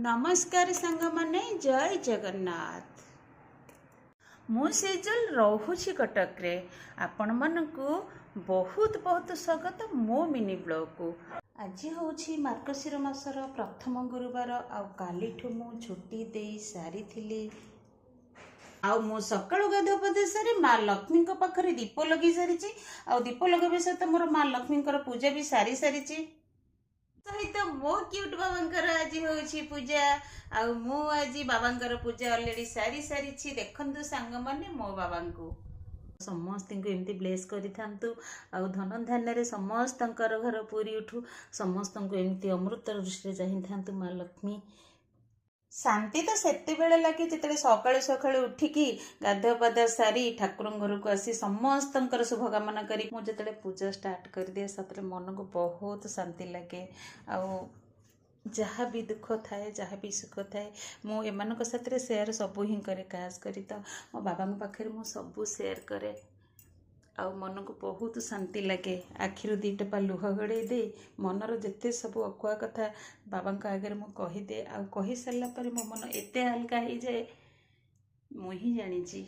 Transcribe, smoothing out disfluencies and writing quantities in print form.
नमस्कार सांग माने जय जगन्नाथ। मु सेजल रोची कटक रे आपण मानकु बहुत बहुत स्वागत मो मिनी ब्लॉग को। आज होची मार्गशीर मासर प्रथम गुरुवार आउ कालीठु मु छुट्टी देई सारी थिली। आउ मो सकाळु गाधो पदेशरे माँ लक्ष्मी को पाखरे दीप लगी सारिची। आउ दीप लगेबे सहित मोर माँ लक्ष्मी पूजा भी सारी सारिची। सहित मो क्यूट बाबांकर आज होची पूजा। आउ मु आज बाबांकर पूजा ऑलरेडी सारी सारी देखंतु सांग माने मो बाबांको समस्त को एमती ब्लेस करि थांतु। आउ धन धान्य रे समस्त घर पूरी उठू। समस्त को एमती अमृत दृष्टि चाहि थांतु माँ लक्ष्मी। शांति तो सेते बेले लगे जिते सकाळु सकाळु उठिकी गाधुआ पाधुआ सारी ठाकुर घर को आसी समस्त शुभकामना करी मु जिते पूजा स्टार्ट कर दिए सतरे मन को बहुत शांति लगे। आउ जहाँ भी दुख थाए जहाँ भी सुख थाए मु एमानक साथ शेयर सबू ही करे। खास करी तो मो बाबा पाखे मु सबू शेयर करे। आउ मन को बहुत शांति लगे। आखिर दीटा पा लुह गड़े दे मनर जिते सब अकुआ कथा बाबा आगे मु कहीदे। आउ कही सारा मो मन एते हल्का हो जाए मुझे जानी।